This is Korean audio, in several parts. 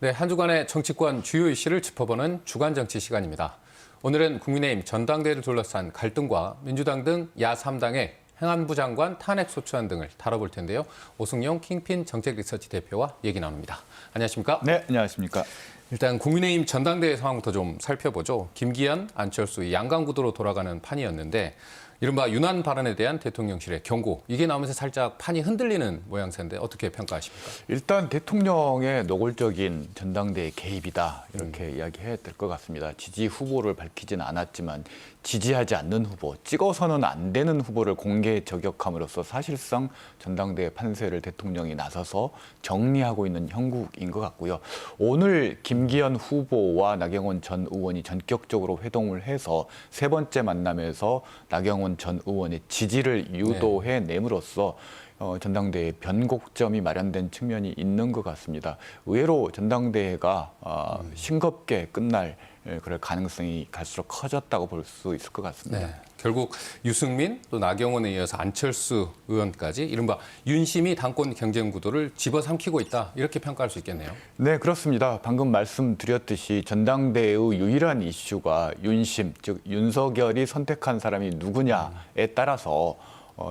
네, 한 주간의 정치권 주요 이슈를 짚어보는 주간 정치 시간입니다. 오늘은 국민의힘 전당대회를 둘러싼 갈등과 민주당 등 야3당의 행안부 장관 탄핵 소추안 등을 다뤄볼 텐데요. 오승용 킹핀 정책리서치 대표와 얘기 나눕니다. 안녕하십니까? 네, 안녕하십니까? 일단 국민의힘 전당대회 상황부터 좀 살펴보죠. 김기현, 안철수 양강 구도로 돌아가는 판이었는데 이른바 윤한 발언에 대한 대통령실의 경고, 이게 나오면서 살짝 판이 흔들리는 모양새인데 어떻게 평가하십니까? 일단 대통령의 노골적인 전당대회 개입이다 이렇게 이야기해야 될 것 같습니다. 지지 후보를 밝히지는 않았지만 지지하지 않는 후보, 찍어서는 안 되는 후보를 공개 저격함으로써 사실상 전당대회 판세를 대통령이 나서서 정리하고 있는 형국인 것 같고요. 오늘 김기현 후보와 나경원 전 의원이 전격적으로 회동을 해서 세 번째 만남에서 나경원 전 의원의 지지를 유도해 nem으로써 전당대회 변곡점이 마련된 측면이 있는 것 같습니다. 의외로 전당대회가 싱겁게 끝날 그럴 가능성이 갈수록 커졌다고 볼 수 있을 것 같습니다. 네, 결국 유승민 또 나경원에 이어서 안철수 의원까지 이른바 윤심이 당권 경쟁 구도를 집어삼키고 있다, 이렇게 평가할 수 있겠네요. 네, 그렇습니다. 방금 말씀드렸듯이 전당대회의 유일한 이슈가 윤심, 즉 윤석열이 선택한 사람이 누구냐에 따라서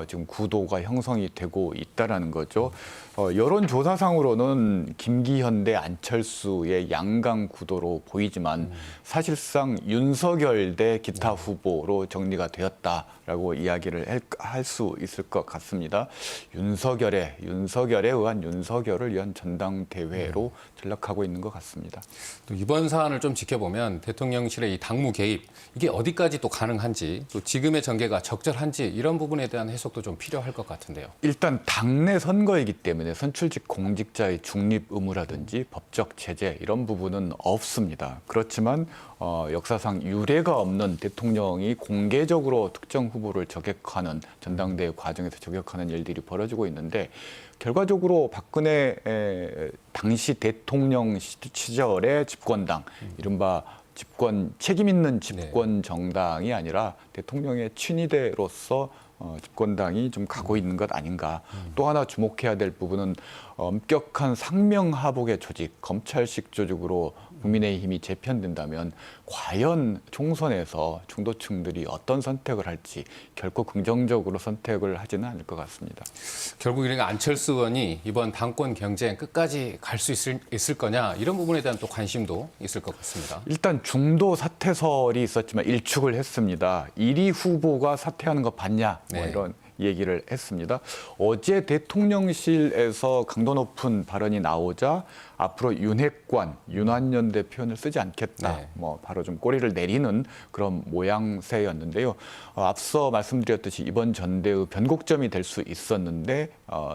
지금 구도가 형성이 되고 있다라는 거죠. 여론조사상으로는 김기현 대 안철수의 양강 구도로 보이지만 사실상 윤석열 대 기타 후보로 정리가 되었다라고 이야기를 할 수 있을 것 같습니다. 윤석열에 의한 윤석열을 위한 전당대회로 전락하고 있는 것 같습니다. 또 이번 사안을 좀 지켜보면 대통령실의 이 당무 개입, 이게 어디까지 또 가능한지, 또 지금의 전개가 적절한지 이런 부분에 대한 해석도 좀 필요할 것 같은데요. 일단 당내 선거이기 때문에 선출직 공직자의 중립 의무라든지 법적 제재 이런 부분은 없습니다. 그렇지만 역사상 유례가 없는 대통령이 공개적으로 특정 후보를 저격하는 전당대회 과정에서 저격하는 일들이 벌어지고 있는데 결과적으로 박근혜 당시 대통령 시절의 집권당, 이른바 책임 있는 집권 정당이 아니라 대통령의 친위대로서 집권당이 좀 가고 있는 것 아닌가. 또 하나 주목해야 될 부분은 엄격한 상명하복의 조직, 검찰식 조직으로 국민의힘이 재편된다면 과연 총선에서 중도층들이 어떤 선택을 할지 결코 긍정적으로 선택을 하지는 않을 것 같습니다. 결국 이러니까 안철수 의원이 이번 당권 경쟁 끝까지 갈 수 있을 거냐, 이런 부분에 대한 또 관심도 있을 것 같습니다. 일단 중도 사퇴설이 있었지만 일축을 했습니다. 1위 후보가 사퇴하는 거 봤냐? 뭐 이런 얘기를 했습니다. 어제 대통령실에서 강도 높은 발언이 나오자 앞으로 윤핵관, 윤환연대 표현을 쓰지 않겠다. 뭐 바로 좀 꼬리를 내리는 그런 모양새였는데요. 앞서 말씀드렸듯이 이번 전대의 변곡점이 될 수 있었는데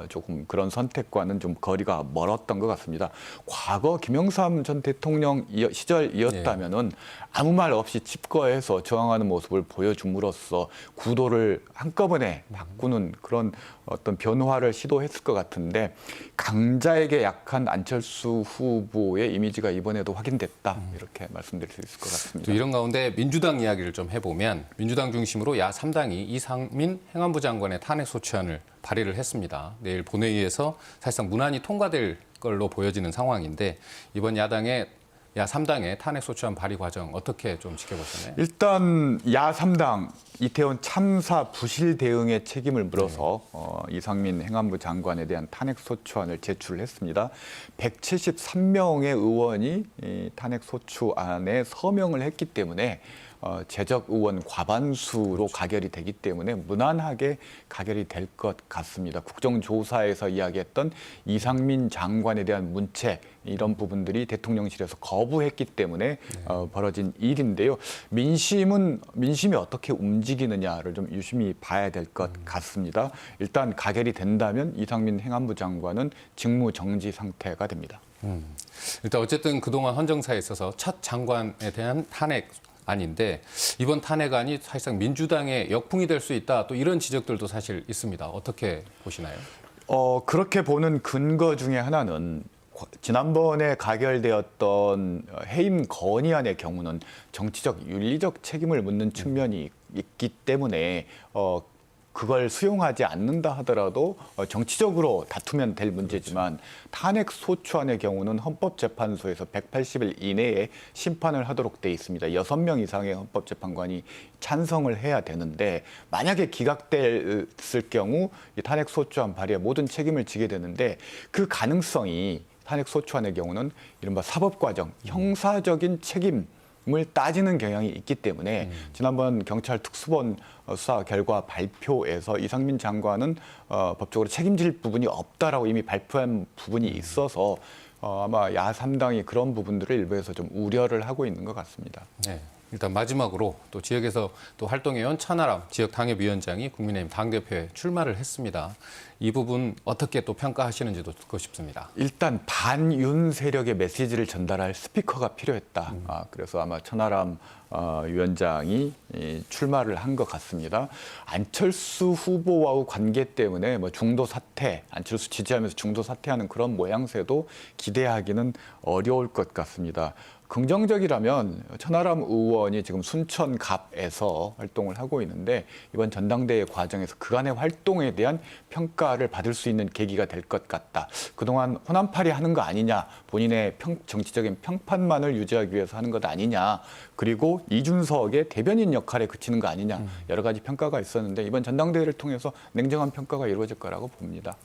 조금 그런 선택과는 좀 거리가 멀었던 것 같습니다. 과거 김영삼 전 대통령 시절이었다면은 아무 말 없이 칩거해서 저항하는 모습을 보여줌으로써 구도를 한꺼번에 바꾸는 그런 어떤 변화를 시도했을 것 같은데 강자에게 약한 안철수 후보의 이미지가 이번에도 확인됐다, 이렇게 말씀드릴 수 있을 것 같습니다. 또 이런 가운데 민주당 이야기를 좀 해보면 민주당 중심으로 야3당이 이상민 행안부 장관의 탄핵 소추안을 발의를 했습니다. 내일 본회의에서 사실상 무난히 통과될 걸로 보여지는 상황인데 이번 야3당의 탄핵 소추안 발의 과정 어떻게 좀 지켜보셨나요? 일단 야3당 이태원 참사 부실 대응의 책임을 물어서 이상민 행안부 장관에 대한 탄핵 소추안을 제출을 했습니다. 173명의 의원이 이 탄핵 소추안에 서명을 했기 때문에 재적 의원 과반수로 가결이 되기 때문에 무난하게 가결이 될 것 같습니다. 국정조사에서 이야기했던 이상민 장관에 대한 문체, 이런 부분들이 대통령실에서 거부했기 때문에 벌어진 일인데요. 민심이 어떻게 움직이느냐를 좀 유심히 봐야 될 것 같습니다. 일단 가결이 된다면 이상민 행안부 장관은 직무 정지 상태가 됩니다. 일단 어쨌든 그동안 헌정사에 있어서 첫 장관에 대한 탄핵 아닌데 이번 탄핵안이 사실상 민주당의 역풍이 될 수 있다, 또 이런 지적들도 사실 있습니다. 어떻게 보시나요? 그렇게 보는 근거 중에 하나는 지난번에 가결되었던 해임 건의안의 경우는 정치적 윤리적 책임을 묻는 측면이 있기 때문에 그걸 수용하지 않는다 하더라도 정치적으로 다투면 될 문제지만 탄핵 소추안의 경우는 헌법재판소에서 180일 이내에 심판을 하도록 돼 있습니다. 6명 이상의 헌법재판관이 찬성을 해야 되는데 만약에 기각됐을 경우 이 탄핵 소추안 발의의 모든 책임을 지게 되는데 그 가능성이 탄핵 소추안의 경우는 이른바 사법과정, 형사적인 책임을 따지는 경향이 있기 때문에 지난번 경찰 특수본 수사 결과 발표에서 이상민 장관은 법적으로 책임질 부분이 없다라고 이미 발표한 부분이 있어서 아마 야3당이 그런 부분들을 일부에서 좀 우려를 하고 있는 것 같습니다. 네. 일단 마지막으로 또 지역에서 또 활동해온 천하람 지역 당협위원장이 국민의힘 당대표에 출마를 했습니다. 이 부분 어떻게 또 평가하시는지도 듣고 싶습니다. 일단 반윤 세력의 메시지를 전달할 스피커가 필요했다. 그래서 아마 천하람 위원장이 출마를 한 것 같습니다. 안철수 후보와의 관계 때문에 뭐 중도 사퇴, 안철수 지지하면서 중도 사퇴하는 그런 모양새도 기대하기는 어려울 것 같습니다. 긍정적이라면 천하람 의원이 지금 순천갑에서 활동을 하고 있는데 이번 전당대회 과정에서 그간의 활동에 대한 평가를 받을 수 있는 계기가 될 것 같다. 그동안 호남팔이 하는 거 아니냐, 본인의 정치적인 평판만을 유지하기 위해서 하는 것 아니냐, 그리고 이준석의 대변인 역할에 그치는 거 아니냐, 여러 가지 평가가 있었는데 이번 전당대회를 통해서 냉정한 평가가 이루어질 거라고 봅니다.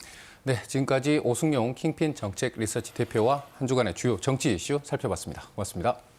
네, 지금까지 오승용 킹핀 정책 리서치 대표와 한 주간의 주요 정치 이슈 살펴봤습니다. 고맙습니다.